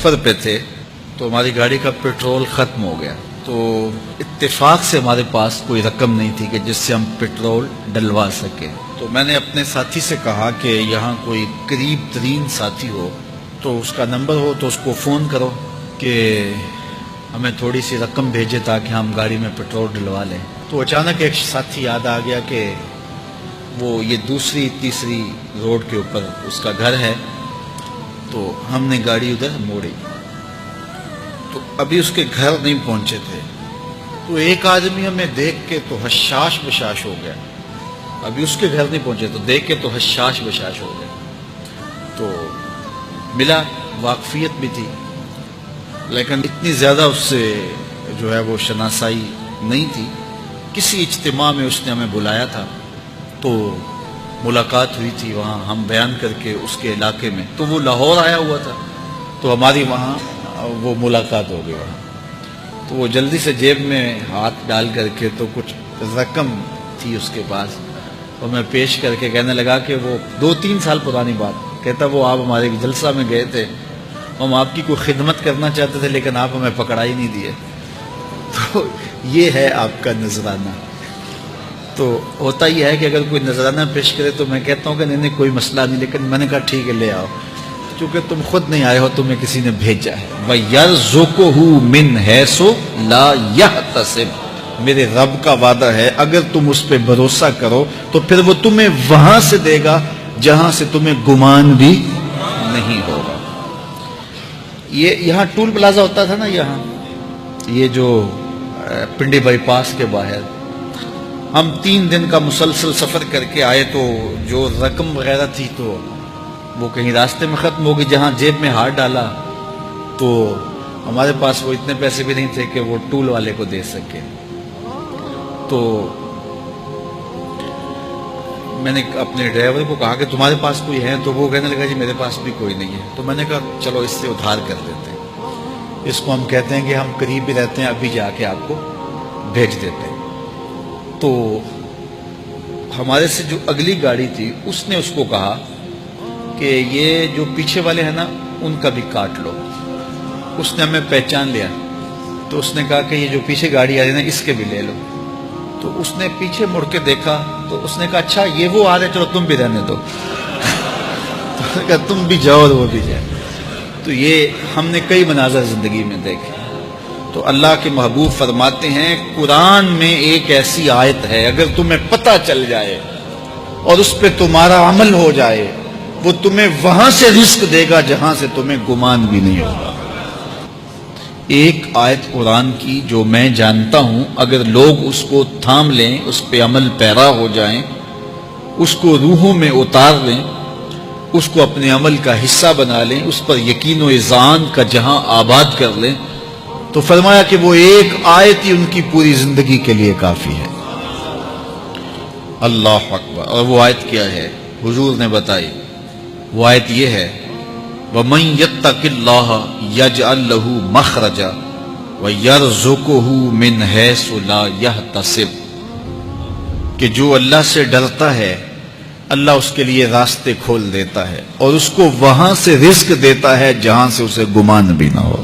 سفر پہ تھے تو ہماری گاڑی کا پیٹرول ختم ہو گیا، تو اتفاق سے ہمارے پاس کوئی رقم نہیں تھی کہ جس سے ہم پیٹرول ڈلوا سکیں۔ تو میں نے اپنے ساتھی سے کہا کہ یہاں کوئی قریب ترین ساتھی ہو تو اس کا نمبر ہو تو اس کو فون کرو کہ ہمیں تھوڑی سی رقم بھیجے تاکہ ہم گاڑی میں پیٹرول ڈلوا لیں۔ تو اچانک ایک ساتھی یاد آ گیا کہ وہ یہ دوسری تیسری روڈ کے اوپر اس کا گھر ہے، تو ہم نے گاڑی ادھر موڑی۔ تو ابھی اس کے گھر نہیں پہنچے تھے تو ایک آدمی ہمیں دیکھ کے تو حشاش بشاش ہو گیا، ابھی اس کے گھر نہیں پہنچے تو دیکھ کے تو حشاش بشاش ہو گیا۔ تو ملا، واقفیت بھی تھی لیکن اتنی زیادہ اس سے جو ہے وہ شناسائی نہیں تھی۔ کسی اجتماع میں اس نے ہمیں بلایا تھا تو ملاقات ہوئی تھی وہاں، ہم بیان کر کے اس کے علاقے میں، تو وہ لاہور آیا ہوا تھا تو ہماری وہاں وہ ملاقات ہو گئی وہاں۔ تو وہ جلدی سے جیب میں ہاتھ ڈال کر کے تو کچھ رقم تھی اس کے پاس، اور میں پیش کر کے کہنے لگا کہ وہ 2-3 سال پرانی بات، کہتا وہ آپ ہمارے جلسہ میں گئے تھے، ہم آپ کی کوئی خدمت کرنا چاہتے تھے لیکن آپ ہمیں پکڑا ہی نہیں دیے۔ تو یہ ہے آپ کا نذرانہ۔ تو ہوتا یہ ہے کہ اگر کوئی نذرانہ پیش کرے تو میں کہتا ہوں کہ نہیں کوئی مسئلہ نہیں، لیکن میں نے کہا ٹھیک ہے لے آؤ، چونکہ تم خود نہیں آئے ہو، تمہیں کسی نے بھیجا ہے۔ وَيَرْزُقُهُ مِنْ حَيْثُ لَا يَحْتَسِبُ، میرے رب کا وعدہ ہے اگر تم اس پہ بھروسہ کرو تو پھر وہ تمہیں وہاں سے دے گا جہاں سے تمہیں گمان بھی نہیں ہوگا۔ یہ یہاں ٹول پلازہ ہوتا تھا نا، یہاں یہ جو پنڈی بائی پاس کے باہر، ہم 3 دن کا مسلسل سفر کر کے آئے تو جو رقم وغیرہ تھی تو وہ کہیں راستے میں ختم ہو گئی۔ جہاں جیب میں ہاتھ ڈالا تو ہمارے پاس وہ اتنے پیسے بھی نہیں تھے کہ وہ ٹول والے کو دے سکے۔ تو میں نے اپنے ڈرائیور کو کہا کہ تمہارے پاس کوئی ہے؟ تو وہ کہنے لگا جی میرے پاس بھی کوئی نہیں ہے۔ تو میں نے کہا چلو اس سے ادھار کر دیتے ہیں، اس کو ہم کہتے ہیں کہ ہم قریب ہی رہتے ہیں، ابھی جا کے آپ کو بھیج دیتے ہیں۔ تو ہمارے سے جو اگلی گاڑی تھی اس نے اس کو کہا کہ یہ جو پیچھے والے ہیں نا ان کا بھی کاٹ لو۔ اس نے ہمیں پہچان لیا تو اس نے کہا کہ یہ جو پیچھے گاڑی آ رہی ہے نا اس کے بھی لے لو۔ تو اس نے پیچھے مڑ کے دیکھا تو اس نے کہا اچھا یہ وہ آ رہے، چلو تم بھی رہنے دو۔ تو نے کہا تم بھی جاؤ اور وہ بھی جائے۔ تو یہ ہم نے کئی مناظر زندگی میں دیکھے۔ تو اللہ کے محبوب فرماتے ہیں قرآن میں ایک ایسی آیت ہے اگر تمہیں پتہ چل جائے اور اس پہ تمہارا عمل ہو جائے وہ تمہیں وہاں سے رزق دے گا جہاں سے تمہیں گمان بھی نہیں ہوگا۔ ایک آیت قرآن کی جو میں جانتا ہوں اگر لوگ اس کو تھام لیں، اس پہ عمل پیرا ہو جائیں، اس کو روحوں میں اتار لیں، اس کو اپنے عمل کا حصہ بنا لیں، اس پر یقین و اذعان کا جہاں آباد کر لیں، تو فرمایا کہ وہ ایک آیت ہی ان کی پوری زندگی کے لیے کافی ہے۔ اللہ اکبر۔ اور وہ آیت کیا ہے؟ حضور نے بتائی، وہ آیت یہ ہے وَمَن يَتَّقِ اللَّهَ يَجْعَل لَّهُ مَخْرَجًا وَيَرْزُقْهُ مِنْ حَيْثُ لَا يَحْتَسِبُ، کہ جو اللہ سے ڈرتا ہے اللہ اس کے لیے راستے کھول دیتا ہے اور اس کو وہاں سے رزق دیتا ہے جہاں سے اسے گمان بھی نہ ہو۔